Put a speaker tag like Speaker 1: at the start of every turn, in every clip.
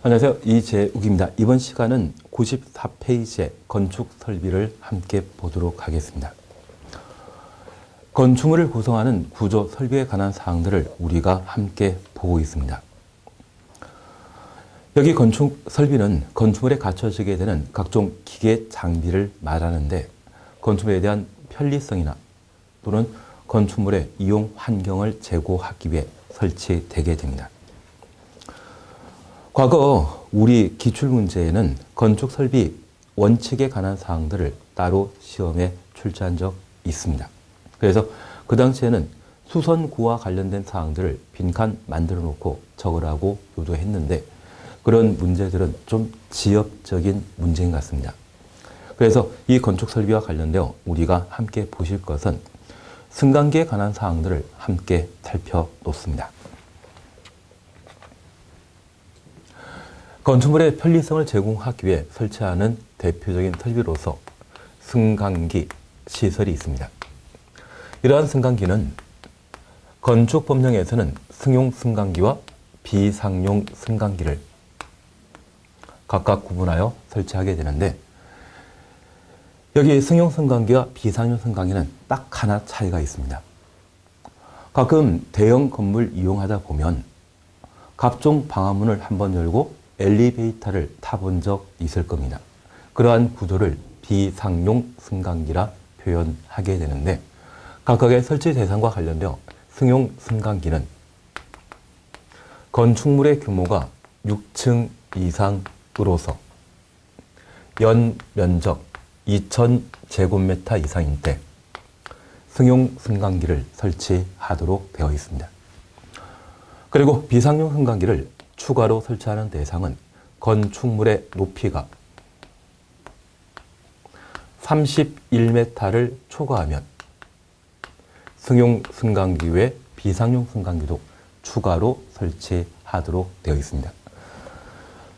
Speaker 1: 안녕하세요. 이재욱입니다. 이번 시간은 94페이지의 건축 설비를 함께 보도록 하겠습니다. 건축물을 구성하는 구조 설비에 관한 사항들을 우리가 함께 보고 있습니다. 여기 건축 설비는 건축물에 갖춰지게 되는 각종 기계 장비를 말하는데 건축물에 대한 편리성이나 또는 건축물의 이용 환경을 제고하기 위해 설치되게 됩니다. 과거 우리 기출문제에는 건축 설비 원칙에 관한 사항들을 따로 시험에 출제한 적 있습니다. 그래서 그 당시에는 수선구와 관련된 사항들을 빈칸 만들어 놓고 적으라고 요구했는데 그런 문제들은 좀 지엽적인 문제인 것 같습니다. 그래서 이 건축 설비와 관련되어 우리가 함께 보실 것은 승강기에 관한 사항들을 함께 살펴놓습니다. 건축물의 편리성을 제공하기 위해 설치하는 대표적인 설비로서 승강기 시설이 있습니다. 이러한 승강기는 건축법령에서는 승용 승강기와 비상용 승강기를 각각 구분하여 설치하게 되는데 여기 승용 승강기와 비상용 승강기는 딱 하나 차이가 있습니다. 가끔 대형 건물 이용하다 보면 갑종 방화문을 한번 열고 엘리베이터를 타본 적 있을 겁니다. 그러한 구조를 비상용 승강기라 표현하게 되는데 각각의 설치 대상과 관련되어 승용 승강기는 건축물의 규모가 6층 이상으로서 연 면적 2,000제곱미터 이상인 때 승용 승강기를 설치하도록 되어 있습니다. 그리고 비상용 승강기를 추가로 설치하는 대상은 건축물의 높이가 31m를 초과하면 승용 승강기 외 비상용 승강기도 추가로 설치하도록 되어 있습니다.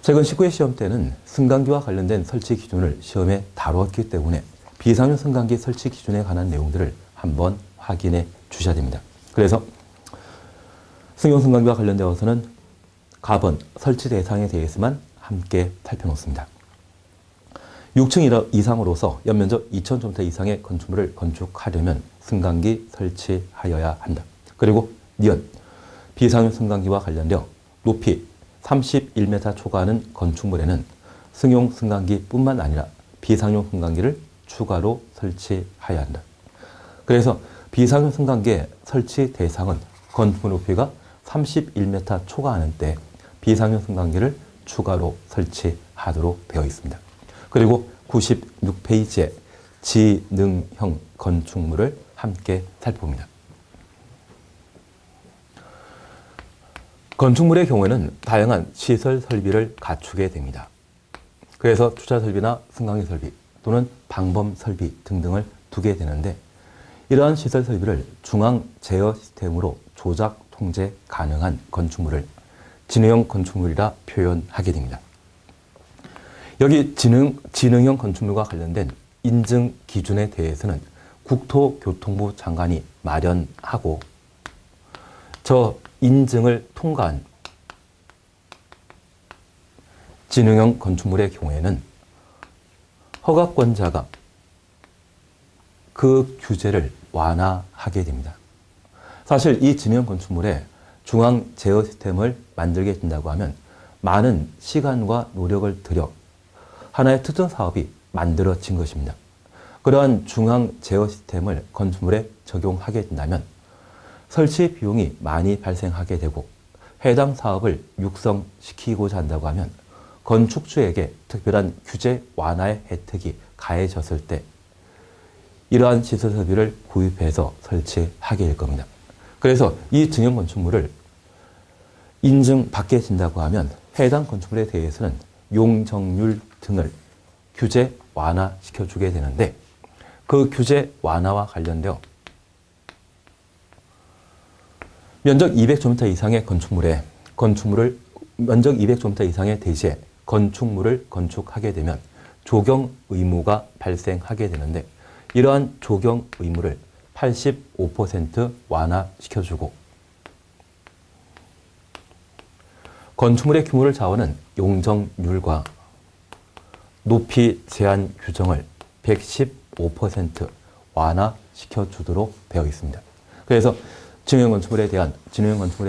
Speaker 1: 최근 19회 시험 때는 승강기와 관련된 설치 기준을 시험에 다루었기 때문에 비상용 승강기 설치 기준에 관한 내용들을 한번 확인해 주셔야 됩니다. 그래서 승용 승강기와 관련되어서는 가번 설치 대상에 대해서만 함께 살펴놓습니다. 6층 이상으로서 연면적 2,000제곱미터 이상의 건축물을 건축하려면 승강기 설치하여야 한다. 그리고 니은 비상용 승강기와 관련되어 높이 31m 초과하는 건축물에는 승용 승강기뿐만 아니라 비상용 승강기를 추가로 설치해야 한다. 그래서 비상용 승강기의 설치 대상은 건축물 높이가 31m 초과하는 때 비상용 승강기를 추가로 설치하도록 되어 있습니다. 그리고 96페이지에 지능형 건축물을 함께 살펴봅니다. 건축물의 경우에는 다양한 시설 설비를 갖추게 됩니다. 그래서 주차 설비나 승강기 설비 또는 방범 설비 등등을 두게 되는데 이러한 시설 설비를 중앙 제어 시스템으로 조작 통제 가능한 건축물을 지능형 건축물이라 표현하게 됩니다. 여기 지능형 건축물과 관련된 인증 기준에 대해서는 국토교통부 장관이 마련하고 저 인증을 통과한 지능형 건축물의 경우에는 허가권자가 그 규제를 완화하게 됩니다. 사실 이 지능형 건축물에 중앙 제어 시스템을 만들게 된다고 하면 많은 시간과 노력을 들여 하나의 특정 사업이 만들어진 것입니다. 그러한 중앙 제어 시스템을 건축물에 적용하게 된다면 설치 비용이 많이 발생하게 되고 해당 사업을 육성시키고자 한다고 하면 건축주에게 특별한 규제 완화의 혜택이 가해졌을 때 이러한 시설 설비를 구입해서 설치하게 될 겁니다. 그래서 이 증형 건축물을 인증받게 된다고 하면 해당 건축물에 대해서는 용적률 등을 규제 완화시켜주게 되는데 그 규제 완화와 관련되어 면적 200제곱미터 이상의 건축물을 면적 200제곱미터 이상의 대지에 건축물을 건축하게 되면 조경 의무가 발생하게 되는데 이러한 조경 의무를 85% 완화시켜주고 건축물의 규모를 좌우하는 용적률과 높이 제한 규정을 115% 완화시켜 주도록 되어 있습니다. 그래서 진흥형 건축물에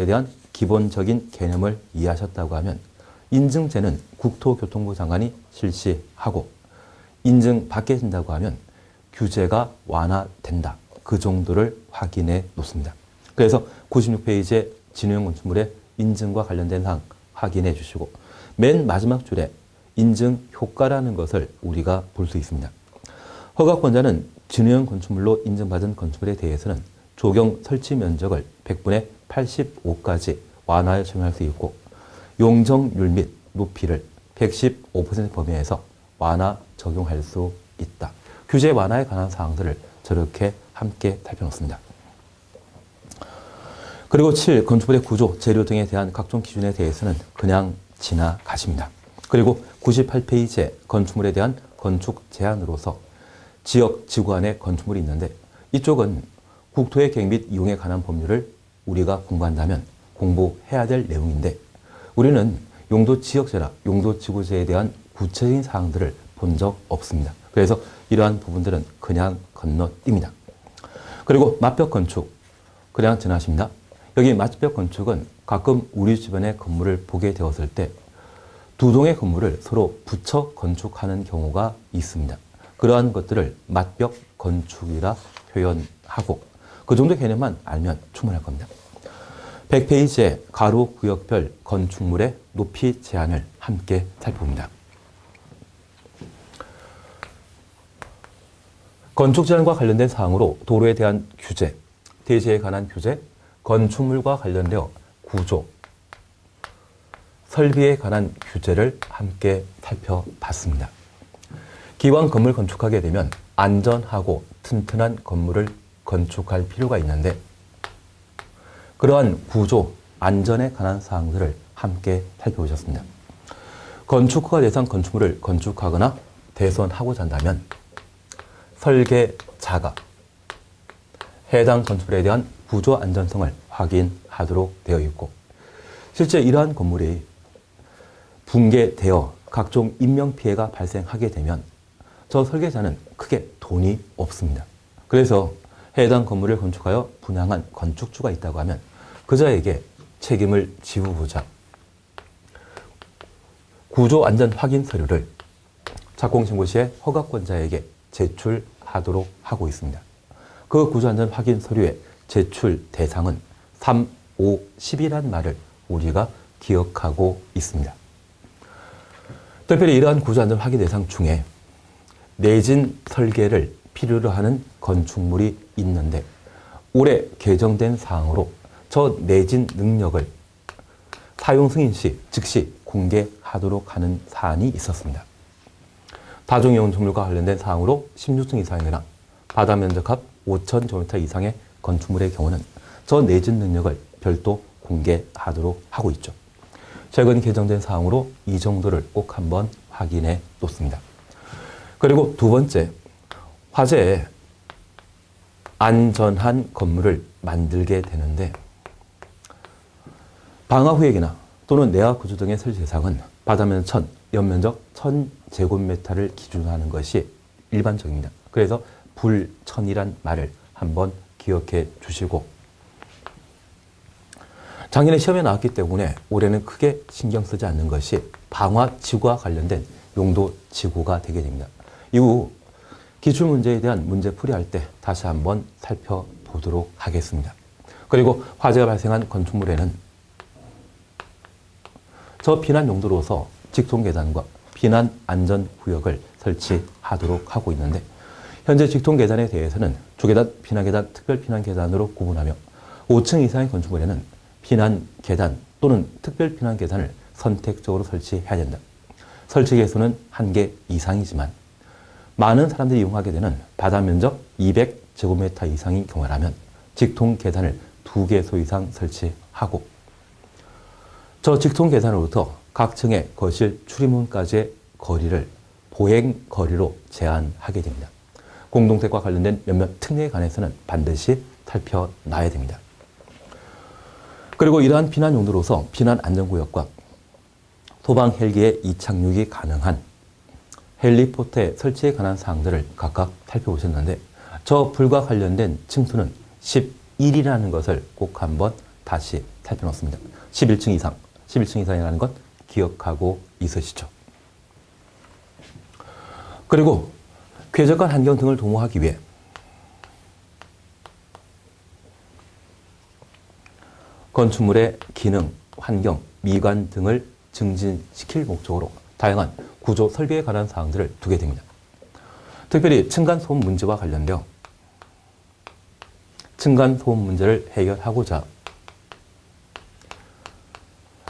Speaker 1: 대한 기본적인 개념을 이해하셨다고 하면 인증제는 국토교통부 장관이 실시하고 인증받게 된다고 하면 규제가 완화된다. 그 정도를 확인해 놓습니다. 그래서 96페이지에 진흥형 건축물의 인증과 관련된 사항 확인해 주시고 맨 마지막 줄에 인증 효과라는 것을 우리가 볼 수 있습니다. 허가권자는 진흥형 건축물로 인증받은 건축물에 대해서는 조경 설치 면적을 100분의 85까지 완화해 적용할 수 있고 용적률 및 높이를 115% 범위에서 완화 적용할 수 있다. 규제 완화에 관한 사항들을 저렇게 함께 살펴놓습니다. 그리고 7. 건축물의 구조, 재료 등에 대한 각종 기준에 대해서는 그냥 지나가십니다. 그리고 98페이지에 건축물에 대한 건축 제한으로서 지역, 지구 안에 건축물이 있는데 이쪽은 국토의 계획 및 이용에 관한 법률을 우리가 공부한다면 공부해야 될 내용인데 우리는 용도 지역제나 용도 지구제에 대한 구체적인 사항들을 본 적 없습니다. 그래서 이러한 부분들은 그냥 건너뜁니다. 그리고 맞벽 건축, 그냥 지나십니다. 여기 맞벽 건축은 가끔 우리 주변의 건물을 보게 되었을 때 두 동의 건물을 서로 붙여 건축하는 경우가 있습니다. 그러한 것들을 맞벽 건축이라 표현하고 그 정도 개념만 알면 충분할 겁니다. 100페이지에 가로 구역별 건축물의 높이 제한을 함께 살펴봅니다. 건축 제한과 관련된 사항으로 도로에 대한 규제, 대지에 관한 규제, 건축물과 관련되어 구조, 설비에 관한 규제를 함께 살펴봤습니다. 기왕 건물 건축하게 되면 안전하고 튼튼한 건물을 건축할 필요가 있는데 그러한 구조, 안전에 관한 사항들을 함께 살펴보셨습니다. 건축허가 대상 건축물을 건축하거나 대선하고자 한다면 설계자가 해당 건축물에 대한 구조 안전성을 확인하도록 되어 있고 실제 이러한 건물이 붕괴되어 각종 인명피해가 발생하게 되면 저 설계자는 크게 돈이 없습니다. 그래서 해당 건물을 건축하여 분양한 건축주가 있다고 하면 그자에게 책임을 지우고자 구조안전 확인 서류를 착공신고 시에 허가권자에게 제출하도록 하고 있습니다. 그 구조안전 확인 서류의 제출 대상은 3, 5, 10이란 말을 우리가 기억하고 있습니다. 특별히 이러한 구조안전 확인 대상 중에 내진 설계를 필요로 하는 건축물이 있는데 올해 개정된 사항으로 저 내진 능력을 사용 승인 시 즉시 공개하도록 하는 사안이 있었습니다. 다중이용 건축물과 관련된 사항으로 16층 이상이거나 바다 면적합 5,000제곱미터 이상의 건축물의 경우는 저 내진 능력을 별도 공개하도록 하고 있죠. 최근 개정된 사항으로 이 정도를 꼭 한번 확인해 놓습니다. 그리고 두 번째, 화재에 안전한 건물을 만들게 되는데 방화후액이나 또는 내화 구조 등의 설치 대상은 바다면적 1000, 연면적 1000제곱미터를 기준으로 하는 것이 일반적입니다. 그래서 불천이란 말을 한번 기억해 주시고 작년에 시험에 나왔기 때문에 올해는 크게 신경 쓰지 않는 것이 방화지구와 관련된 용도지구가 되게 됩니다. 이후 기출문제에 대한 문제 풀이할 때 다시 한번 살펴보도록 하겠습니다. 그리고 화재가 발생한 건축물에는 저 피난 용도로서 직통계단과 피난안전구역을 설치하도록 하고 있는데 현재 직통계단에 대해서는 주계단, 피난계단, 특별피난계단으로 구분하며 5층 이상의 건축물에는 피난계단 또는 특별피난계단을 선택적으로 설치해야 된다. 설치 개수는 1개 이상이지만 많은 사람들이 이용하게 되는 바다면적 200제곱미터 이상인 경우라면 직통계단을 2개소 이상 설치하고 저 직통계단으로부터 각 층의 거실 출입문까지의 거리를 보행거리로 제한하게 됩니다. 공동택과 관련된 몇몇 특례에 관해서는 반드시 살펴놔야 됩니다. 그리고 이러한 피난 용도로서 피난 안전구역과 소방 헬기의 이착륙이 가능한 헬리포트의 설치에 관한 사항들을 각각 살펴보셨는데 저 불과 관련된 층수는 11이라는 것을 꼭 한번 다시 살펴놓습니다. 11층 이상, 11층 이상이라는 것 기억하고 있으시죠? 그리고 쾌적한 환경 등을 도모하기 위해 건축물의 기능, 환경, 미관 등을 증진시킬 목적으로 다양한 구조 설비에 관한 사항들을 두게 됩니다. 특별히 층간소음 문제와 관련되어 층간소음 문제를 해결하고자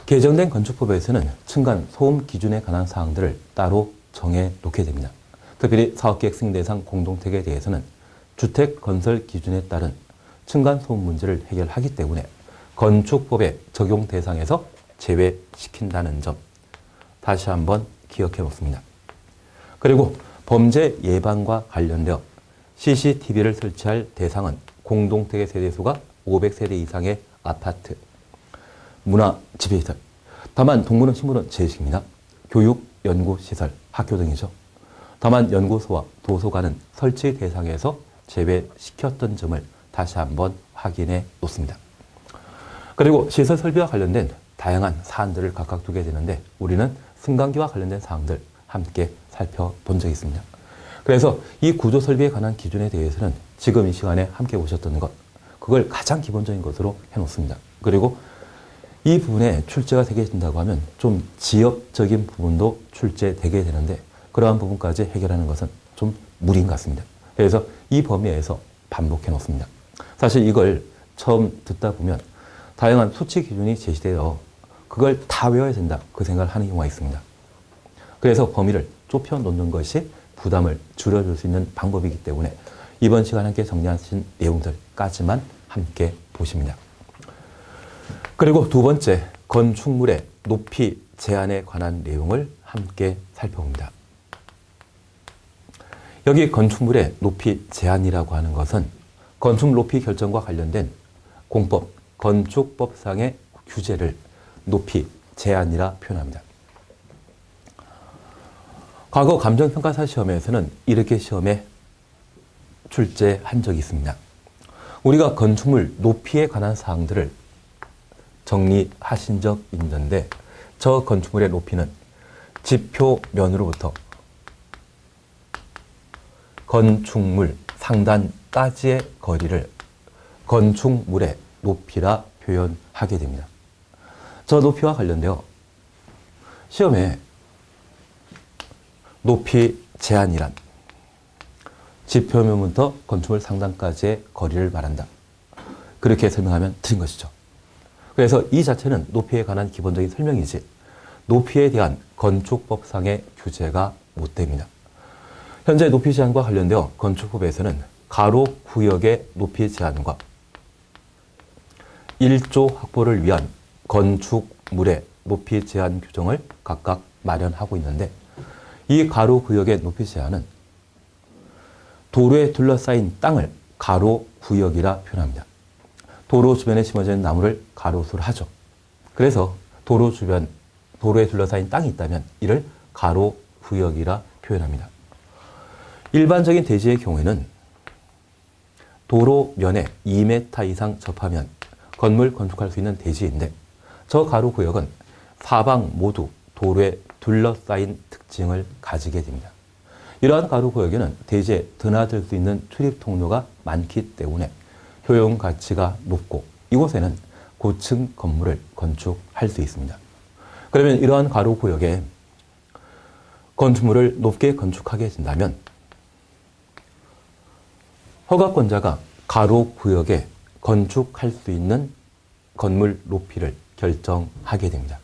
Speaker 1: 개정된 건축법에서는 층간소음 기준에 관한 사항들을 따로 정해 놓게 됩니다. 특별히 사업계획 승인 대상 공동택에 대해서는 주택 건설 기준에 따른 층간소음 문제를 해결하기 때문에 건축법의 적용 대상에서 제외시킨다는 점 다시 한번 기억해 놓습니다. 그리고 범죄 예방과 관련되어 CCTV를 설치할 대상은 공동택의 세대수가 500세대 이상의 아파트, 문화, 지배시설, 다만 동물원, 식물원 제외시킵니다. 교육, 연구시설, 학교 등이죠. 다만 연구소와 도서관은 설치 대상에서 제외시켰던 점을 다시 한번 확인해 놓습니다. 그리고 시설 설비와 관련된 다양한 사안들을 각각 두게 되는데 우리는 승강기와 관련된 사항들 함께 살펴본 적이 있습니다. 그래서 이 구조 설비에 관한 기준에 대해서는 지금 이 시간에 함께 보셨던 것, 그걸 가장 기본적인 것으로 해놓습니다. 그리고 이 부분에 출제가 되게 된다고 하면 좀 지역적인 부분도 출제되게 되는데 그러한 부분까지 해결하는 것은 좀 무리인 것 같습니다. 그래서 이 범위에서 반복해 놓습니다. 사실 이걸 처음 듣다 보면 다양한 수치 기준이 제시되어 그걸 다 외워야 된다 그 생각을 하는 경우가 있습니다. 그래서 범위를 좁혀 놓는 것이 부담을 줄여줄 수 있는 방법이기 때문에 이번 시간 함께 정리하신 내용들까지만 함께 보십니다. 그리고 두 번째, 건축물의 높이 제한에 관한 내용을 함께 살펴봅니다. 여기 건축물의 높이 제한이라고 하는 것은 건축물 높이 결정과 관련된 공법, 건축법상의 규제를 높이 제한이라 표현합니다. 과거 감정평가사 시험에서는 이렇게 시험에 출제한 적이 있습니다. 우리가 건축물 높이에 관한 사항들을 정리하신 적 있는데 저 건축물의 높이는 지표면으로부터 건축물 상단까지의 거리를 건축물의 높이라 표현하게 됩니다. 저 높이와 관련되어 시험에 높이 제한이란 지표면부터 건축물 상단까지의 거리를 말한다. 그렇게 설명하면 틀린 것이죠. 그래서 이 자체는 높이에 관한 기본적인 설명이지 높이에 대한 건축법상의 규제가 못 됩니다. 현재 높이 제한과 관련되어 건축법에서는 가로 구역의 높이 제한과 1조 확보를 위한 건축물의 높이 제한 규정을 각각 마련하고 있는데 이 가로 구역의 높이 제한은 도로에 둘러싸인 땅을 가로 구역이라 표현합니다. 도로 주변에 심어져 있는 나무를 가로수를 하죠. 그래서 도로에 둘러싸인 땅이 있다면 이를 가로 구역이라 표현합니다. 일반적인 대지의 경우에는 도로면에 2m 이상 접하면 건물 건축할 수 있는 대지인데 저 가로 구역은 사방 모두 도로에 둘러싸인 특징을 가지게 됩니다. 이러한 가로 구역에는 대지에 드나들 수 있는 출입 통로가 많기 때문에 효용 가치가 높고 이곳에는 고층 건물을 건축할 수 있습니다. 그러면 이러한 가로 구역에 건축물을 높게 건축하게 된다면 허가권자가 가로 구역에 건축할 수 있는 건물 높이를 결정하게 됩니다.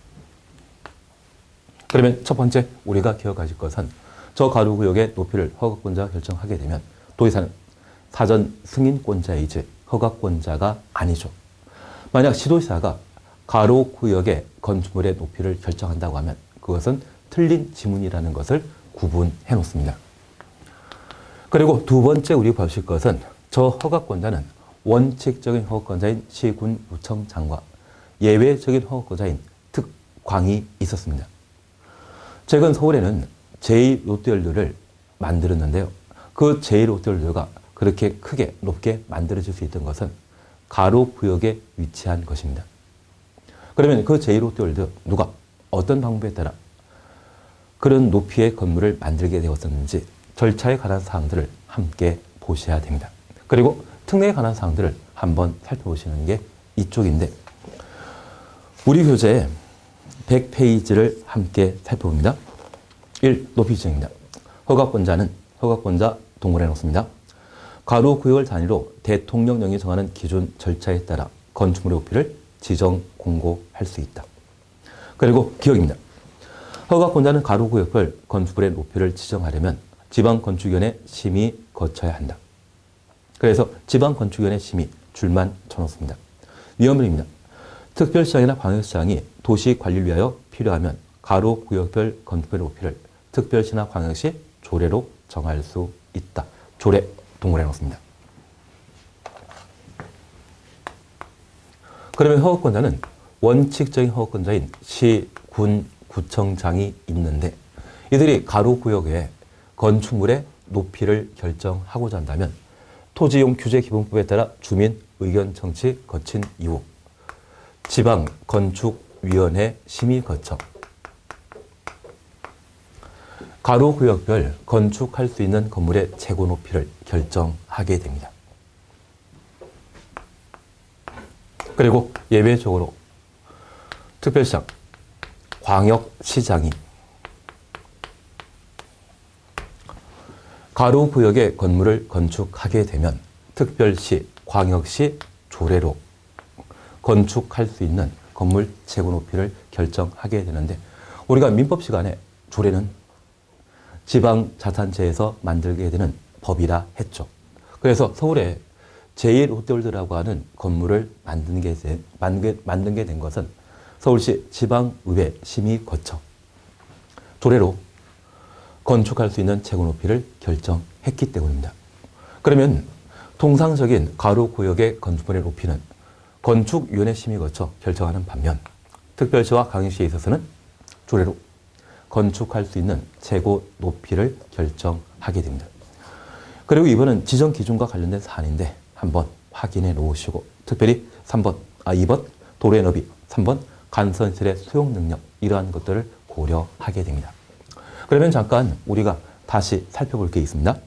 Speaker 1: 그러면 첫 번째 우리가 기억하실 것은 저 가로 구역의 높이를 허가권자가 결정하게 되면 도의사는 사전 승인권자이지 허가권자가 아니죠. 만약 시도지사가 가로 구역의 건축물의 높이를 결정한다고 하면 그것은 틀린 지문이라는 것을 구분해 놓습니다. 그리고 두 번째 우리 보실 것은 저 허가권자는 원칙적인 허가권자인 시군구청장과 예외적인 허가권자인 특광이 있었습니다. 최근 서울에는 제2롯데월드를 만들었는데요. 그 제1롯데월드가 그렇게 크게 높게 만들어질 수 있던 것은 가로구역에 위치한 것입니다. 그러면 그 제1롯데월드 누가 어떤 방법에 따라 그런 높이의 건물을 만들게 되었었는지 절차에 관한 사항들을 함께 보셔야 됩니다. 그리고 특례에 관한 사항들을 한번 살펴보시는 게 이쪽인데 우리 교재에 100페이지를 함께 살펴봅니다. 1. 높이 지정입니다. 허가권자 동그라미 놓습니다. 가로구역을 단위로 대통령령이 정하는 기준 절차에 따라 건축물의 높이를 지정 공고할 수 있다. 그리고 기억입니다. 허가권자는 가로구역별 건축물의 높이를 지정하려면 지방건축위원회 심의 거쳐야 한다. 그래서 지방건축위원회 심의 줄만 쳐놓습니다. 위험물입니다. 특별시장이나 광역시장이 도시관리를 위하여 필요하면 가로구역별 건축물의 높이를 특별시나 광역시 조례로 정할 수 있다. 조례 동그라미 놓습니다. 그러면 허가권자는 원칙적인 허가권자인 시, 군, 구청장이 있는데 이들이 가로구역의 건축물의 높이를 결정하고자 한다면 토지이용 규제 기본법에 따라 주민 의견 청취 거친 이후 지방건축위원회 심의 거쳐 가로구역별 건축할 수 있는 건물의 최고 높이를 결정하게 됩니다. 그리고 예외적으로 특별시장, 광역시장이 가로구역의 건물을 건축하게 되면 특별시, 광역시 조례로 건축할 수 있는 건물 최고 높이를 결정하게 되는데 우리가 민법 시간에 조례는 지방자산제에서 만들게 되는 법이라 했죠. 그래서 서울에 제1롯데월드라고 하는 건물을 만든 게 된 것은 서울시 지방의회 심의 거쳐 조례로 건축할 수 있는 최고 높이를 결정했기 때문입니다. 그러면 통상적인 가로구역의 건축물의 높이는 건축위원회 심의 거쳐 결정하는 반면 특별시와 광역시에 있어서는 조례로 건축할 수 있는 최고 높이를 결정하게 됩니다. 그리고 이번은 지정 기준과 관련된 사안인데 한번 확인해 놓으시고 특별히 2번 도로의 너비, 3번 간선시설의 수용 능력 이러한 것들을 고려하게 됩니다. 그러면 잠깐 우리가 다시 살펴볼 게 있습니다.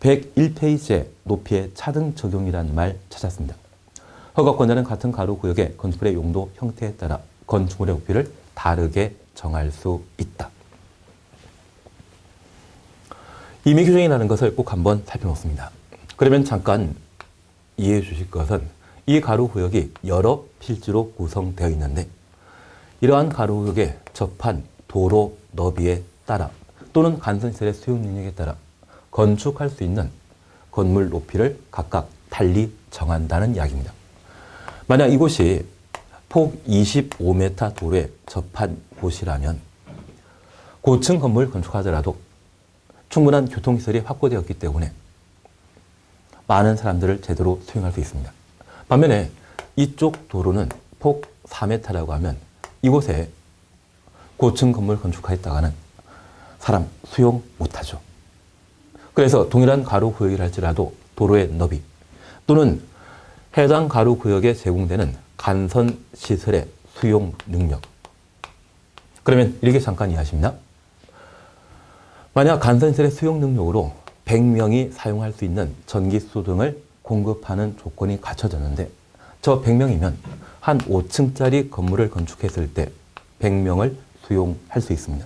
Speaker 1: 101페이지에 높이의 차등 적용이라는 말 찾았습니다. 허가권자는 같은 가로구역의 건축물의 용도 형태에 따라 건축물의 높이를 다르게 정할 수 있다. 임의 규정이라는 것을 꼭 한번 살펴놓습니다. 그러면 잠깐 이해해 주실 것은 이 가로구역이 여러 필지로 구성되어 있는데 이러한 가로구역에 접한 도로 너비에 따라 또는 간선시설의 수용 능력에 따라 건축할 수 있는 건물 높이를 각각 달리 정한다는 이야기입니다. 만약 이곳이 폭 25m 도로에 접한 곳이라면 고층 건물 건축하더라도 충분한 교통시설이 확보되었기 때문에 많은 사람들을 제대로 수용할 수 있습니다. 반면에 이쪽 도로는 폭 4m라고 하면 이곳에 고층 건물 건축하였다가는 사람 수용 못하죠. 그래서 동일한 가로구역이라 할지라도 도로의 너비 또는 해당 가로구역에 제공되는 간선시설의 수용 능력. 그러면 이렇게 잠깐 이해하십니다. 만약 간선시설의 수용 능력으로 100명이 사용할 수 있는 전기수 등을 공급하는 조건이 갖춰졌는데 저 100명이면 한 5층짜리 건물을 건축했을 때 100명을 수용할 수 있습니다.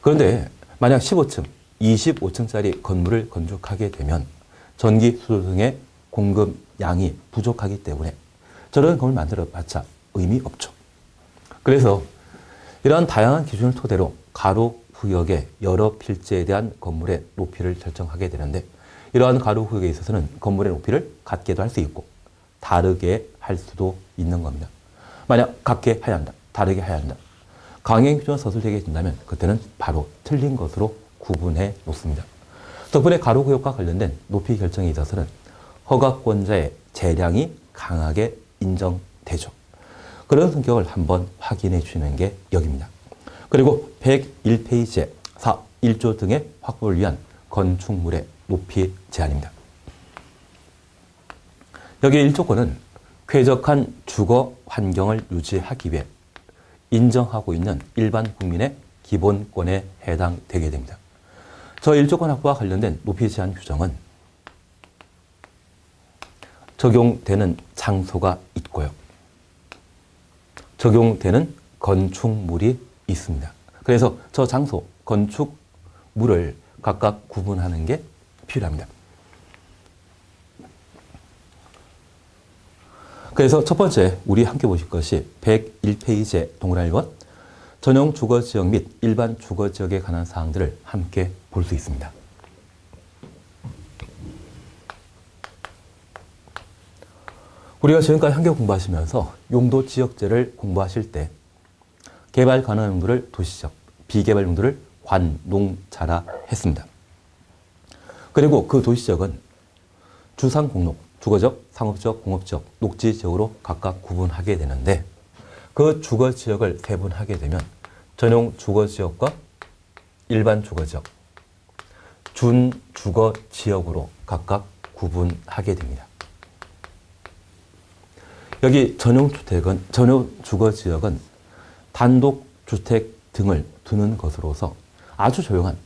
Speaker 1: 그런데 만약 15층, 25층짜리 건물을 건축하게 되면 전기수 등의 공급량이 부족하기 때문에 저런 건물 만들어봤자 의미 없죠. 그래서 이러한 다양한 기준을 토대로 가로구역의 여러 필지에 대한 건물의 높이를 결정하게 되는데 이러한 가로구역에 있어서는 건물의 높이를 같게도 할 수 있고 다르게 할 수도 있는 겁니다. 만약 같게 해야 한다, 다르게 해야 한다. 강행 규정을 서술되게 된다면 그때는 바로 틀린 것으로 구분해 놓습니다. 덕분에 가로구역과 관련된 높이 결정에 있어서는 허가권자의 재량이 강하게 인정되죠. 그런 성격을 한번 확인해 주시는 게 여기입니다. 그리고 101페이지에 4, 1조 등의 확보를 위한 건축물의 높이 제한입니다. 여기 1조권은 쾌적한 주거 환경을 유지하기 위해 인정하고 있는 일반 국민의 기본권에 해당되게 됩니다. 저 1조권 확보와 관련된 높이 제한 규정은 적용되는 장소가 있고요. 적용되는 건축물이 있습니다. 그래서 저 장소, 건축물을 각각 구분하는 게 필요합니다. 그래서 첫 번째 우리 함께 보실 것이 101페이지의 동그라미 1번 전용 주거지역 및 일반 주거지역에 관한 사항들을 함께 볼 수 있습니다. 우리가 지금까지 함께 공부하시면서 용도지역제를 공부하실 때 개발 가능한 용도를 도시적, 비개발 용도를 관농자라 했습니다. 그리고 그 도시지역은 주상공록, 주거지역, 상업지역, 공업지역, 녹지지역으로 각각 구분하게 되는데 그 주거지역을 세분하게 되면 전용 주거지역과 일반 주거지역, 준주거지역으로 각각 구분하게 됩니다. 여기 전용 주거지역은 단독주택 등을 두는 것으로서 아주 조용한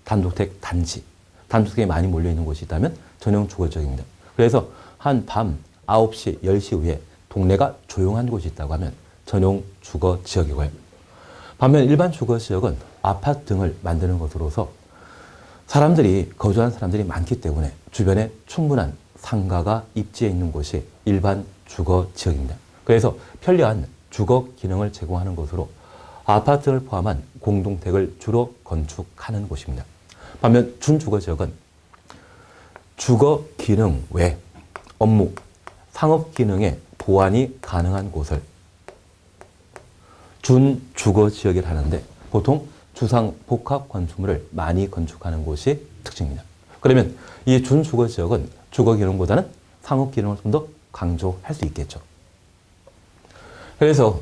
Speaker 1: 단독주택 단지, 단독주택이 많이 몰려있는 곳이 있다면 전용 주거지역입니다. 그래서 한 밤 9시, 10시 후에 동네가 조용한 곳이 있다고 하면 전용 주거지역이고요. 반면 일반 주거지역은 아파트 등을 만드는 것으로서 거주하는 사람들이 많기 때문에 주변에 충분한 상가가 입지해 있는 곳이 일반 주거지역입니다. 그래서 편리한 주거 기능을 제공하는 곳으로 아파트를 포함한 공동택을 주로 건축하는 곳입니다. 반면 준주거지역은 주거 기능 외 업무, 상업 기능의 보완이 가능한 곳을 준주거지역이라 하는데 보통 주상 복합 건축물을 많이 건축하는 곳이 특징입니다. 그러면 이 준주거지역은 주거 기능보다는 상업 기능을 좀 더 강조할 수 있겠죠. 그래서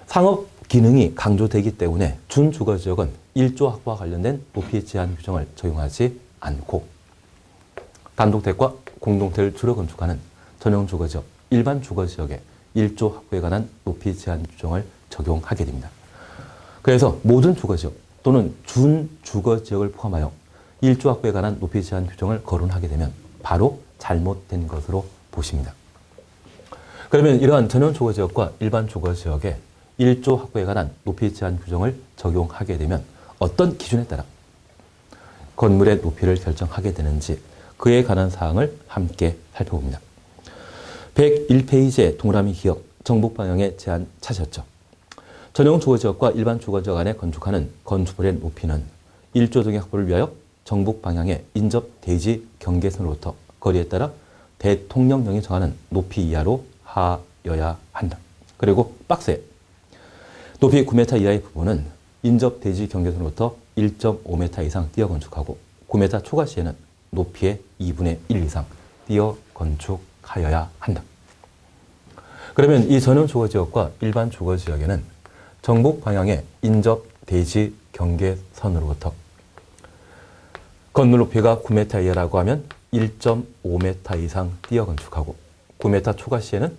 Speaker 1: 상업 기능이 강조되기 때문에 준주거지역은 1조 확보와 관련된 높이 제한 규정을 적용하지 않고 단독택과 공동택을 주로 건축하는 전용 주거지역, 일반 주거지역에 1조 확보에 관한 높이 제한 규정을 적용하게 됩니다. 그래서 모든 주거지역 또는 준주거지역을 포함하여 1조 확보에 관한 높이 제한 규정을 거론하게 되면 바로 잘못된 것으로 보십니다. 그러면 이러한 전용 주거지역과 일반 주거지역에 1조 확보에 관한 높이 제한 규정을 적용하게 되면 어떤 기준에 따라 건물의 높이를 결정하게 되는지 그에 관한 사항을 함께 살펴봅니다. 101페이지의 동그라미 기역, 정북 방향의 제한 찾으셨죠? 전용 주거지역과 일반 주거지역 안에 건축하는 건축물의 높이는 1조 등의 확보를 위하여 정북 방향의 인접 대지 경계선으로부터 거리에 따라 대통령령이 정하는 높이 이하로 하여야 한다. 그리고 박스에 높이 9m 이하의 부분은 인접 대지 경계선으로부터 1.5m 이상 띄어 건축하고 9m 초과 시에는 높이의 2분의 1 이상 띄어 건축하여야 한다. 그러면 이 전용 주거지역과 일반 주거지역에는 정북 방향의 인접 대지 경계선으로부터 건물 높이가 9m 이하라고 하면 1.5m 이상 띄어 건축하고 9m 초과 시에는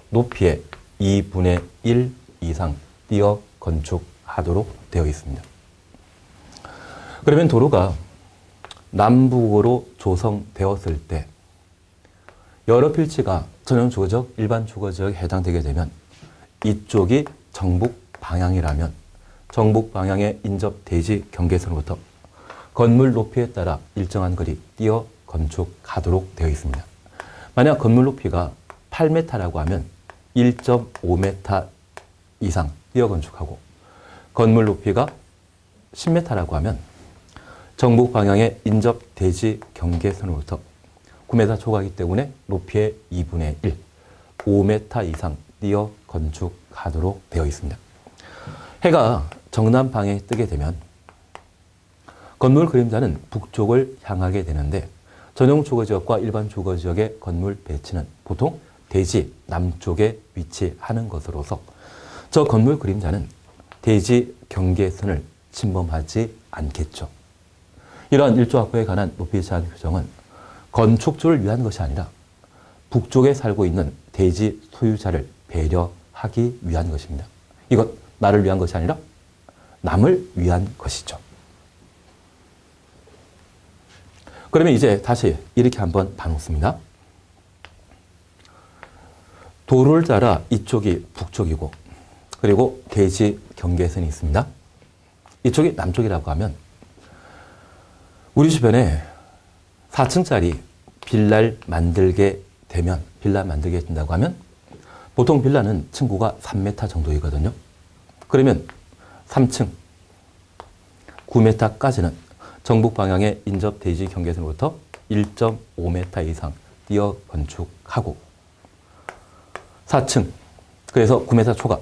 Speaker 1: 높이의 2분의 1 이상 띄어 건축하도록 되어 있습니다. 그러면 도로가 남북으로 조성되었을 때 여러 필지가 전용 주거지역, 일반 주거지역에 해당되게 되면 이쪽이 정북 방향이라면 정북 방향의 인접 대지 경계선으로부터 건물 높이에 따라 일정한 거리 띄어 건축하도록 되어 있습니다. 만약 건물 높이가 8m라고 하면 1.5m 이상 띄어 건축하고 건물 높이가 10m라고 하면 정북 방향의 인접 대지 경계선으로부터 9m 초과이기 때문에 높이의 2분의 1, 5m 이상 띄어 건축하도록 되어 있습니다. 해가 정남 방향에 뜨게 되면 건물 그림자는 북쪽을 향하게 되는데 전용 주거지역과 일반 주거지역의 건물 배치는 보통 대지 남쪽에 위치하는 것으로서 저 건물 그림자는 대지 경계선을 침범하지 않겠죠. 이러한 1조 확보에 관한 높이 제한 규정은 건축주를 위한 것이 아니라 북쪽에 살고 있는 대지 소유자를 배려하기 위한 것입니다. 이것 나를 위한 것이 아니라 남을 위한 것이죠. 그러면 이제 다시 이렇게 한번 봐놓습니다. 도를 따라 이쪽이 북쪽이고 그리고 대지 경계선이 있습니다. 이쪽이 남쪽이라고 하면 우리 주변에 4층짜리 빌라를 만들게 된다고 하면 보통 빌라는 층고가 3m 정도이거든요. 그러면 3층 9m까지는 정북 방향의 인접 대지 경계선으로부터 1.5m 이상 띄어 건축하고 4층 그래서 9m 초과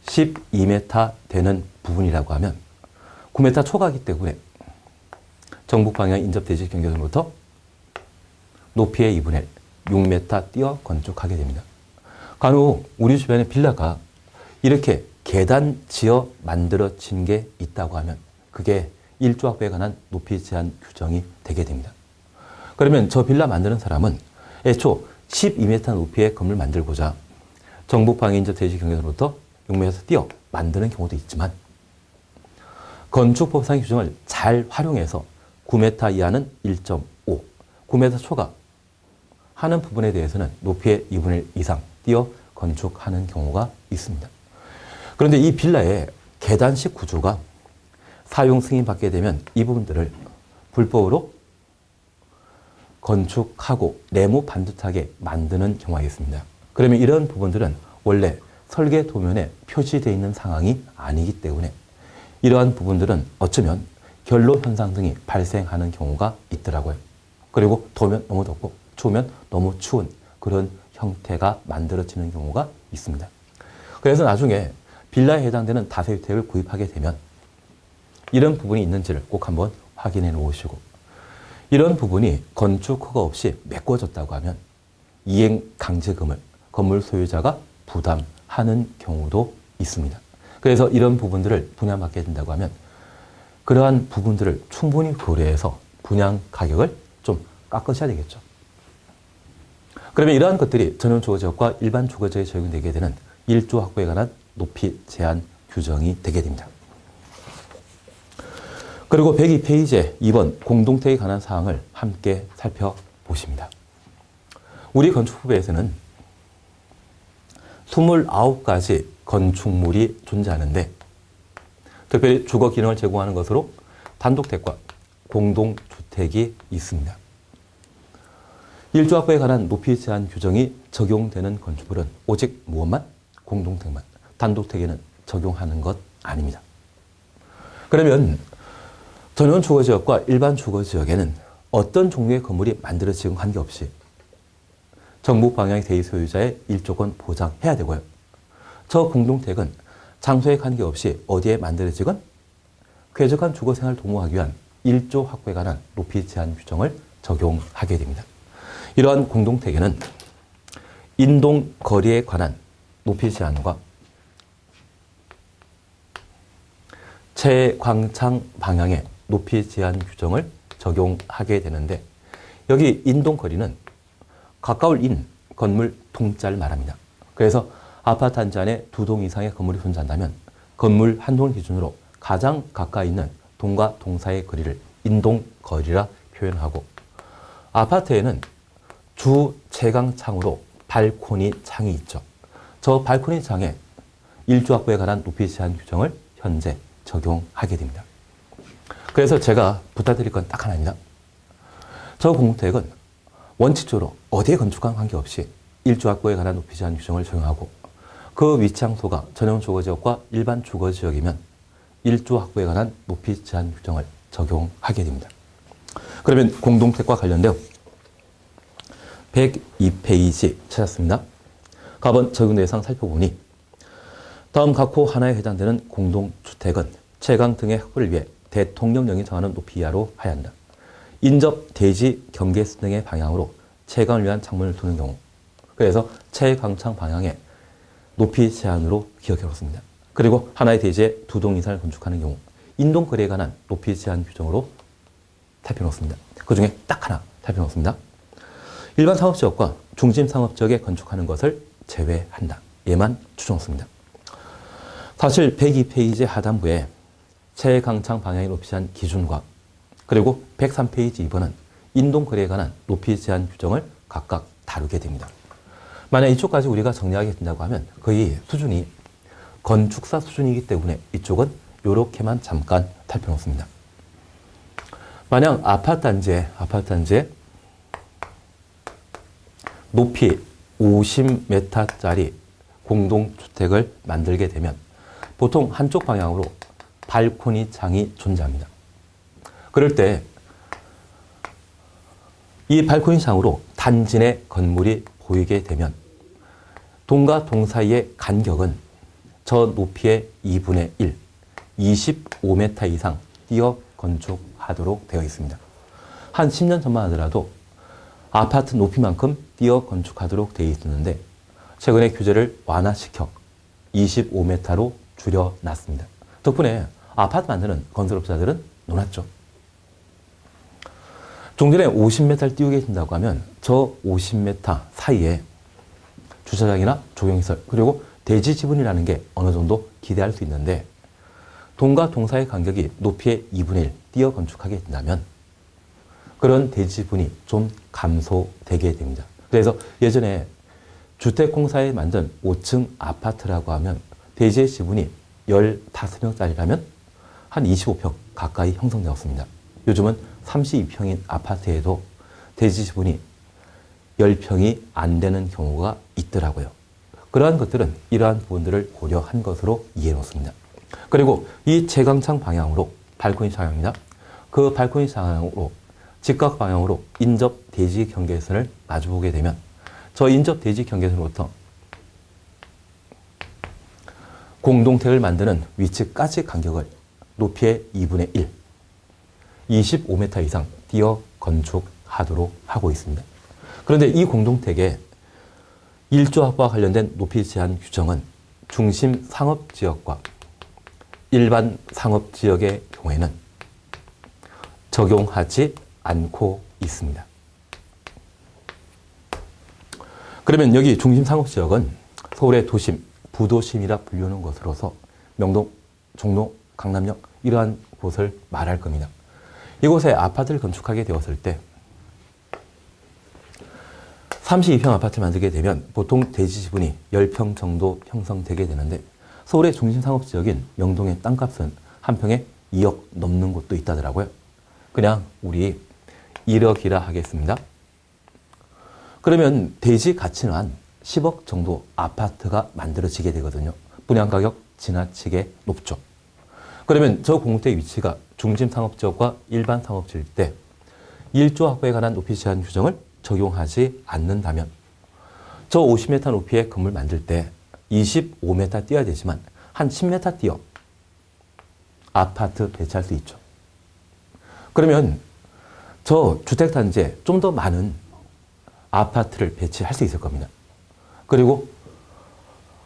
Speaker 1: 12m 되는 부분이라고 하면 9m 초과이기 때문에 정북 방향 인접 대지 경계선으로부터 높이의 2분의 1, 6m 띄어 건축하게 됩니다. 간혹 우리 주변에 빌라가 이렇게 계단 지어 만들어진 게 있다고 하면 그게 1조 확보에 관한 높이 제한 규정이 되게 됩니다. 그러면 저 빌라 만드는 사람은 애초 12m 높이의 건물 만들고자 정북 방향 인접 대지 경계선으로부터 6m 띄어 만드는 경우도 있지만 건축법상 규정을 잘 활용해서 9m 이하는 1.5, 9m 초과 하는 부분에 대해서는 높이의 2분의 1 이상 띄어 건축하는 경우가 있습니다. 그런데 이 빌라의 계단식 구조가 사용 승인받게 되면 이 부분들을 불법으로 건축하고 네모 반듯하게 만드는 경우가 있습니다. 그러면 이런 부분들은 원래 설계 도면에 표시되어 있는 상황이 아니기 때문에 이러한 부분들은 어쩌면 결로 현상 등이 발생하는 경우가 있더라고요. 그리고 더우면 너무 덥고 추우면 너무 추운 그런 형태가 만들어지는 경우가 있습니다. 그래서 나중에 빌라에 해당되는 다세주택을 구입하게 되면 이런 부분이 있는지를 꼭 한번 확인해 놓으시고 이런 부분이 건축 허가 없이 메꿔졌다고 하면 이행 강제금을 건물 소유자가 부담하는 경우도 있습니다. 그래서 이런 부분들을 분양받게 된다고 하면 그러한 부분들을 충분히 고려해서 분양 가격을 좀 깎으셔야 되겠죠. 그러면 이러한 것들이 전용 주거지역과 일반 주거지역에 적용되게 되는 1조 확보에 관한 높이 제한 규정이 되게 됩니다. 그리고 102페이지에 2번 공동택에 관한 사항을 함께 살펴보십니다. 우리 건축법에서는 29가지 건축물이 존재하는데 특별히 주거 기능을 제공하는 것으로 단독택과 공동주택이 있습니다. 1조 확보에 관한 높이 제한 규정이 적용되는 건축물은 오직 무엇만? 공동택만. 단독택에는 적용하는 것 아닙니다. 그러면 전용 주거지역과 일반 주거지역에는 어떤 종류의 건물이 만들어지건 관계없이 정북 방향의 대지 소유자의 일조권 보장해야 되고요. 저 공동택은 장소에 관계없이 어디에 만들어지건 쾌적한 주거생활을 도모하기 위한 1조 확보에 관한 높이 제한 규정을 적용하게 됩니다. 이러한 공동택에는 인동거리에 관한 높이 제한과 채광창 방향의 높이 제한 규정을 적용하게 되는데 여기 인동거리는 가까울 인, 건물 동자를 말합니다. 그래서 아파트 한 채 안에 2동 이상의 건물이 존재한다면 건물 한 동을 기준으로 가장 가까이 있는 동과 동 사이의 거리를 인동거리라 표현하고 아파트에는 주 채광창으로 발코니 창이 있죠. 저 발코니 창에 1조 확보에 관한 높이 제한 규정을 현재 적용하게 됩니다. 그래서 제가 부탁드릴 건 딱 하나입니다. 저 공동택은 원칙적으로 어디에 건축한 관계없이 1조 확보에 관한 높이 제한 규정을 적용하고 그 위치 장소가 전용 주거지역과 일반 주거지역이면 1조 확보에 관한 높이 제한 규정을 적용하게 됩니다. 그러면 공동택과 관련되어 102페이지 찾았습니다. 가번 적용 대상 살펴보니 다음 각 호 하나에 해당되는 공동주택은 채광 등의 확보를 위해 대통령령이 정하는 높이 이하로 하여야 한다. 인접, 대지, 경계선 등의 방향으로 채광을 위한 창문을 두는 경우 그래서 최강창 방향의 높이 제한으로 기억해 놓습니다. 그리고 하나의 대지에 두 동 이상을 건축하는 경우 인동거래에 관한 높이 제한 규정으로 살펴놓습니다. 그 중에 딱 하나 살펴놓습니다. 일반 상업지역과 중심 상업지역에 건축하는 것을 제외한다. 얘만 추정했습니다. 사실 102페이지 하단부에 최강창 방향의 높이 제한 기준과 그리고 103페이지 2번은 인동거래에 관한 높이 제한 규정을 각각 다루게 됩니다. 만약 이쪽까지 우리가 정리하게 된다고 하면 거의 수준이 건축사 수준이기 때문에 이쪽은 이렇게만 잠깐 살펴놓습니다. 만약 아파트 단지에 높이 50m짜리 공동주택을 만들게 되면 보통 한쪽 방향으로 발코니 창이 존재합니다. 그럴 때 이 발코니 창으로 단지 내 건물이 보이게 되면 동과 동 사이의 간격은 저 높이의 2분의 1, 25m 이상 띄어 건축하도록 되어 있습니다. 한 10년 전만 하더라도 아파트 높이만큼 띄어 건축하도록 되어 있었는데 최근에 규제를 완화시켜 25m로 줄여놨습니다. 덕분에 아파트 만드는 건설업자들은 놀았죠. 종전에 50m를 띄우게 된다고 하면 저 50m 사이에 주차장이나 조경시설 그리고 대지 지분이라는 게 어느 정도 기대할 수 있는데 동과 동 사이의 간격이 높이의 2분의 1 띄어 건축하게 된다면 그런 대지 지분이 좀 감소되게 됩니다. 그래서 예전에 주택공사에 만든 5층 아파트라고 하면 대지의 지분이 15평짜리라면 한 25평 가까이 형성되었습니다. 요즘은 32평인 아파트에도 대지 지분이 10평이 안 되는 경우가 있더라고요. 그러한 것들은 이러한 부분들을 고려한 것으로 이해해 놓습니다. 그리고 이 최강창 방향으로 발코니 방향입니다. 그 발코니 방향으로 직각 방향으로 인접 대지 경계선을 마주보게 되면 저 인접 대지 경계선으로부터 공동택을 만드는 위치까지 간격을 높이의 2분의 1, 25m 이상 띄어 건축하도록 하고 있습니다. 그런데 이 공동택의 일조합과 관련된 높이 제한 규정은 중심 상업지역과 일반 상업지역의 경우에는 적용하지 않고 있습니다. 그러면 여기 중심 상업지역은 서울의 도심, 부도심이라 불리는 것으로서 명동, 종로, 강남역 이러한 곳을 말할 겁니다. 이곳에 아파트를 건축하게 되었을 때 32평 아파트를 만들게 되면 보통 대지 지분이 10평 정도 형성되게 되는데 서울의 중심 상업지역인 명동의 땅값은 한 평에 2억 넘는 곳도 있다더라고요. 그냥 우리 1억이라 하겠습니다. 그러면 대지 가치는 한 10억 정도 아파트가 만들어지게 되거든요. 분양가격 지나치게 높죠. 그러면 저 공동택의 위치가 중심 상업지역과 일반 상업지일 때 1조 확보에 관한 높이 제한 규정을 적용하지 않는다면 저 50m 높이의 건물 만들 때 25m 띄어야 되지만 한 10m 띄어 아파트 배치할 수 있죠. 그러면 저 주택단지에 좀 더 많은 아파트를 배치할 수 있을 겁니다. 그리고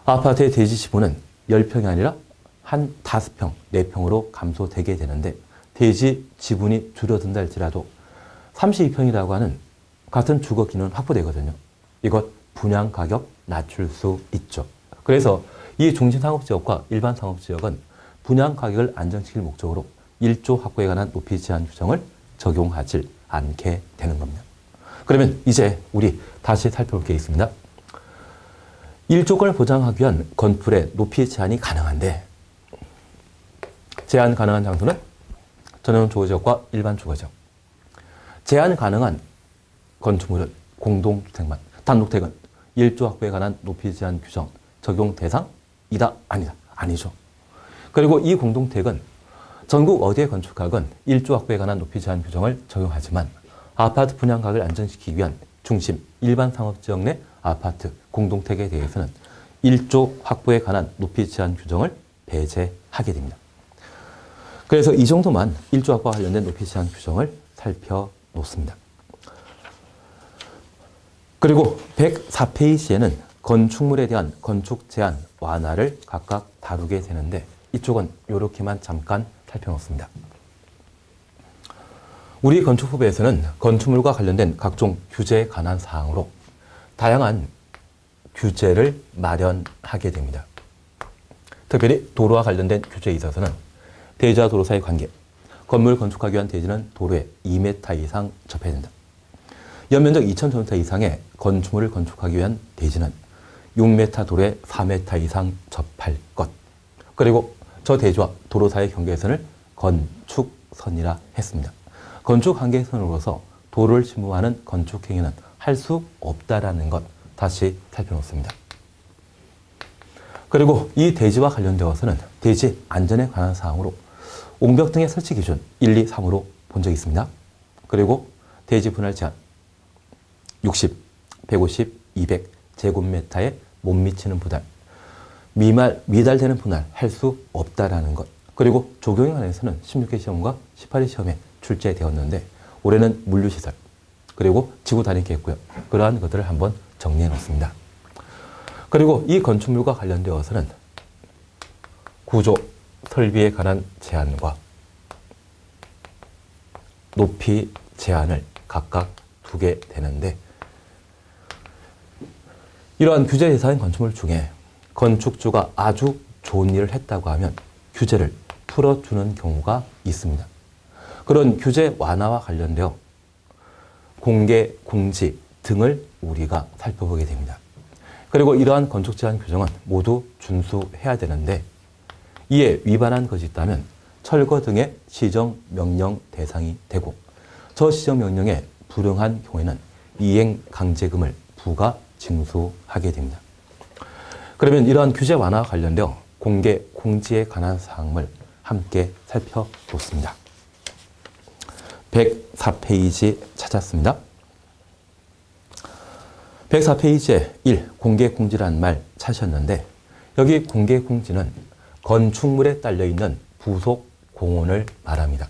Speaker 1: 아파트의 대지 지분은 10평이 아니라 한 5평, 4평으로 감소되게 되는데 대지 지분이 줄어든다 할지라도 32평이라고 하는 같은 주거기는 확보되거든요. 이것 분양가격 낮출 수 있죠. 그래서 이 중심상업지역과 일반 상업지역은 분양가격을 안정시킬 목적으로 1조 확보에 관한 높이 제한 규정을 적용하지 않게 되는 겁니다. 그러면 이제 우리 다시 살펴볼 게 있습니다. 1조권을 보장하기 위한 건물의 높이 제한이 가능한데 제한 가능한 장소는 전용 주거지역과 일반 주거지역. 제한 가능한 건축물은 공동주택만, 단독택은 1조 확보에 관한 높이 제한 규정 적용 대상이다? 아니다. 아니죠. 그리고 이 공동택은 전국 어디에 건축하건 1조 확보에 관한 높이 제한 규정을 적용하지만 아파트 분양가격을 안정시키기 위한 중심, 일반 상업지역 내 아파트 공동택에 대해서는 1조 확보에 관한 높이 제한 규정을 배제하게 됩니다. 그래서 이 정도만 1조 확보와 관련된 높이 제한 규정을 살펴놓습니다. 그리고 104페이지에는 건축물에 대한 건축 제한 완화를 각각 다루게 되는데 이쪽은 이렇게만 잠깐 살펴놓습니다. 우리 건축법에서는 건축물과 관련된 각종 규제에 관한 사항으로 다양한 규제를 마련하게 됩니다. 특별히 도로와 관련된 규제에 있어서는 대지와 도로 사이의 관계, 건물 건축하기 위한 대지는 도로에 2m 이상 접해야 된다. 연면적 2,000제곱미터 이상의 건축물을 건축하기 위한 대지는 6m 도로에 4m 이상 접할 것. 그리고 저 대지와 도로 사이의 경계선을 건축선이라 했습니다. 건축 한계선으로서 도로를 침범하는 건축 행위는 할 수 없다라는 것 다시 살펴놓습니다. 그리고 이 대지와 관련되어서는 대지 안전에 관한 사항으로 옹벽 등의 설치 기준 1, 2, 3으로 본 적이 있습니다. 그리고 대지 분할 제한 60, 150, 200 제곱미터에 못 미치는 분할, 미달되는 분할 할 수 없다라는 것. 그리고 조경에 관해서는 16회 시험과 18회 시험에 출제되었는데 올해는 물류시설, 그리고 지구 단위기 했고요. 그러한 것들을 한번 정리해 놓습니다. 그리고 이 건축물과 관련되어서는 구조, 설비에 관한 제한과 높이 제한을 각각 두게 되는데 이러한 규제 대상인 건축물 중에 건축주가 아주 좋은 일을 했다고 하면 규제를 풀어주는 경우가 있습니다. 그런 규제 완화와 관련되어 공개, 공지 등을 우리가 살펴보게 됩니다. 그리고 이러한 건축 제한 규정은 모두 준수해야 되는데 이에 위반한 것이 있다면 철거 등의 시정명령 대상이 되고 저 시정명령에 불응한 경우에는 이행 강제금을 부과 징수하게 됩니다. 그러면 이러한 규제 완화와 관련되어 공개, 공지에 관한 사항을 함께 살펴보습니다. 104페이지 찾았습니다. 104페이지에 1. 공개공지라는 말 찾으셨는데 여기 공개공지는 건축물에 딸려있는 부속 공원을 말합니다.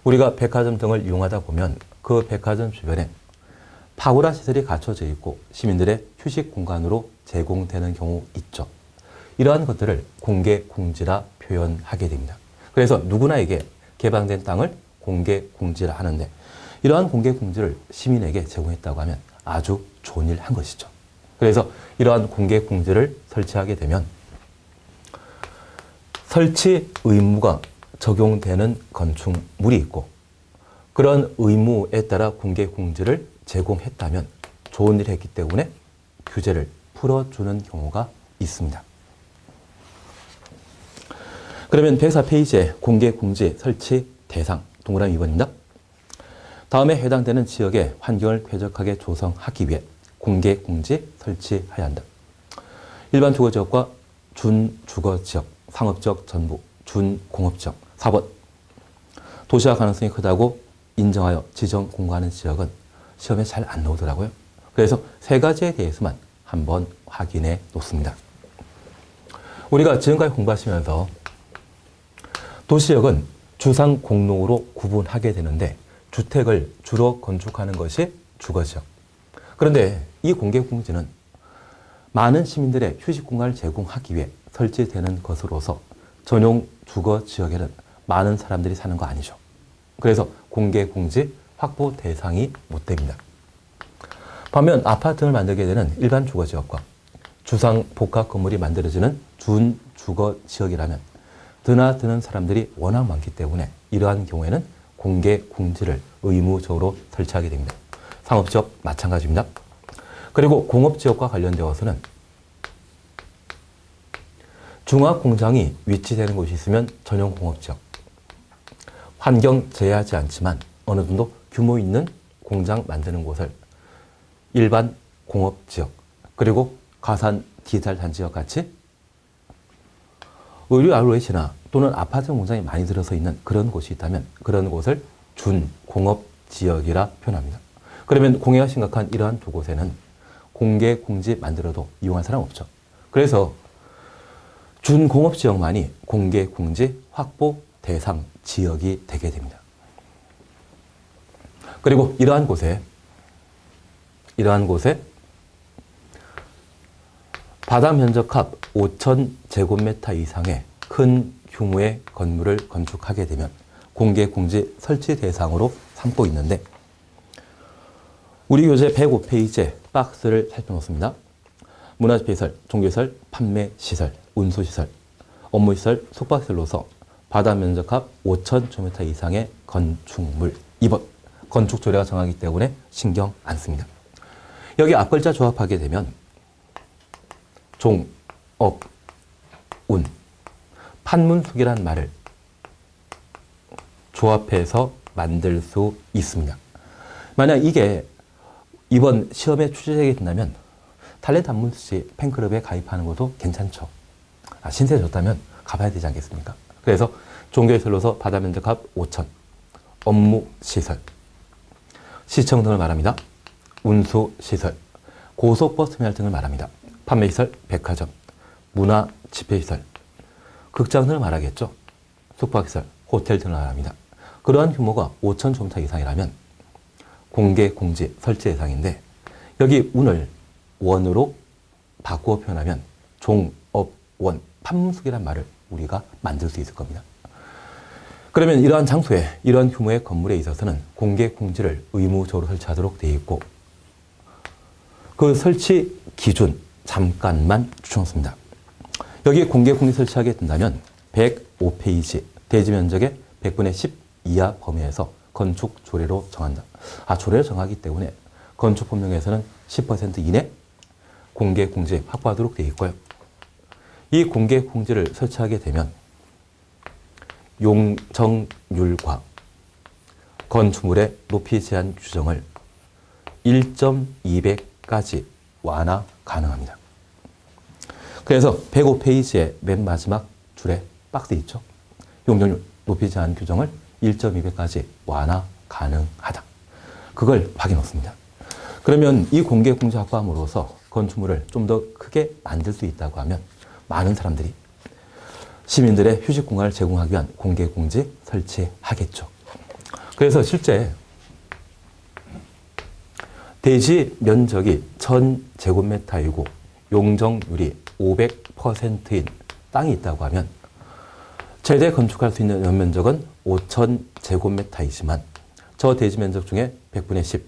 Speaker 1: 우리가 백화점 등을 이용하다 보면 그 백화점 주변에 파고라 시설이 갖춰져 있고 시민들의 휴식 공간으로 제공되는 경우 있죠. 이러한 것들을 공개공지라 표현하게 됩니다. 그래서 누구나에게 개방된 땅을 공개공지라 하는데 이러한 공개공지를 시민에게 제공했다고 하면 아주 좋은 일 한 것이죠. 그래서 이러한 공개공지를 설치하게 되면 설치 의무가 적용되는 건축물이 있고 그런 의무에 따라 공개공지를 제공했다면 좋은 일을 했기 때문에 규제를 풀어주는 경우가 있습니다. 그러면 104페이지에 공개공지 설치 대상 동그라미 2번입니다. 다음에 해당되는 지역의 환경을 쾌적하게 조성하기 위해 공개공지 설치해야 한다. 일반 주거지역과 준주거지역, 상업지역 전부, 준공업지역. 4번 도시화 가능성이 크다고 인정하여 지정 공고하는 지역은 시험에 잘 안 나오더라고요. 그래서 세 가지에 대해서만 한번 확인해 놓습니다. 우리가 지금까지 공부하시면서 도시역은 주상 공농으로 구분하게 되는데 주택을 주로 건축하는 것이 주거지역. 그런데 이 공개공지는 많은 시민들의 휴식 공간을 제공하기 위해 설치되는 것으로서 전용 주거지역에는 많은 사람들이 사는 거 아니죠. 그래서 공개공지 확보 대상이 못 됩니다. 반면 아파트 등을 만들게 되는 일반 주거지역과 주상 복합 건물이 만들어지는 준주거지역이라면 드나드는 사람들이 워낙 많기 때문에 이러한 경우에는 공개공지를 의무적으로 설치하게 됩니다. 상업지역 마찬가지입니다. 그리고 공업지역과 관련되어서는 중화공장이 위치되는 곳이 있으면 전용 공업지역, 환경 제하지 않지만 어느 정도 규모 있는 공장 만드는 곳을 일반 공업지역, 그리고 가산 디지털 단지역 같이 의류 아울렛이나 또는 아파트 공장이 많이 들어서 있는 그런 곳이 있다면 그런 곳을 준공업지역이라 표현합니다. 그러면 공해가 심각한 이러한 두 곳에는 공개공지 만들어도 이용할 사람 없죠. 그래서 준공업지역만이 공개공지 확보 대상 지역이 되게 됩니다. 그리고 이러한 곳에 바닥 면적합 5,000제곱미터 이상의 큰 규모의 건물을 건축하게 되면 공개 공지 설치 대상으로 삼고 있는데, 우리 교재 105페이지에 박스를 살펴놓습니다. 문화시설, 종교시설, 판매시설, 운수시설, 업무시설, 숙박시설로서 바닥 면적합 5,000제곱미터 이상의 건축물 2번 건축조례가 정하기 때문에 신경 안 씁니다. 여기 앞글자 조합하게 되면 종, 업, 운, 판문숙이란 말을 조합해서 만들 수 있습니다. 만약 이게 이번 시험에 출제되게 된다면 탤런트 안문수 씨 팬클럽에 가입하는 것도 괜찮죠. 신세 졌다면 가봐야 되지 않겠습니까? 그래서 종교시설로서 바닥 면적합 5,000, 업무시설, 시청 등을 말합니다. 운수시설, 고속버스터미널 등을 말합니다. 판매시설, 백화점, 문화 집회시설, 극장 등을 말하겠죠. 숙박시설, 호텔 등을 말합니다. 그러한 규모가 5,000제곱미터 이상이라면 공개 공지 설치 대상인데, 여기 운을 원으로 바꾸어 표현하면 종, 업, 원, 판문숙이란 말을 우리가 만들 수 있을 겁니다. 그러면 이러한 장소에 이러한 규모의 건물에 있어서는 공개 공지를 의무적으로 설치하도록 되어 있고, 그 설치 기준 잠깐만 추천습니다. 여기에 공개 공지 설치하게 된다면 105페이지 대지 면적의 100분의 10 이하 범위에서 건축 조례로 정한다. 조례를 정하기 때문에 건축 법령에서는 10% 이내 공개 공지 확보하도록 되어 있고요. 이 공개 공지를 설치하게 되면 용적률과 건축물의 높이 제한 규정을 1.2배까지 완화 가능합니다. 그래서 105페이지의 맨 마지막 줄에 박스 있죠. 용적률 높이 제한 규정을 1.2배까지 완화 가능하다. 그걸 확인했습니다. 그러면 이 공개 공지 확보함으로써 건축물을 좀 더 크게 만들 수 있다고 하면 많은 사람들이 시민들의 휴식 공간을 제공하기 위한 공개 공지 설치하겠죠. 그래서 실제 대지 면적이 1,000제곱미터이고 용적률이 500%인 땅이 있다고 하면 최대 건축할 수 있는 연면적은 5,000제곱미터이지만 저 대지 면적 중에 100분의 10,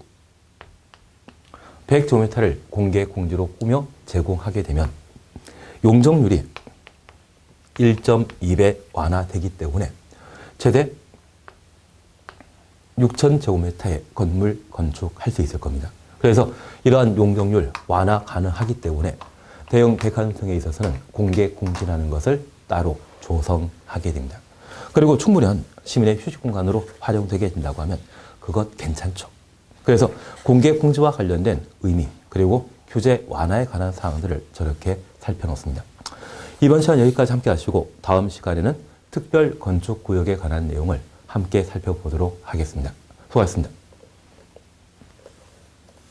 Speaker 1: 100제곱미터를 공개 공지로 꾸며 제공하게 되면 용적률이 1.2배 완화되기 때문에 최대 6,000제곱미터의 건물 건축할 수 있을 겁니다. 그래서 이러한 용적률 완화 가능하기 때문에 대형 백화점 등에 있어서는 공개 공지라는 것을 따로 조성하게 됩니다. 그리고 충분한 시민의 휴식 공간으로 활용되게 된다고 하면 그것 괜찮죠. 그래서 공개 공지와 관련된 의미 그리고 규제 완화에 관한 사항들을 저렇게 살펴놓습니다. 이번 시간 여기까지 함께 하시고 다음 시간에는 특별 건축구역에 관한 내용을 함께 살펴보도록 하겠습니다. 수고하셨습니다.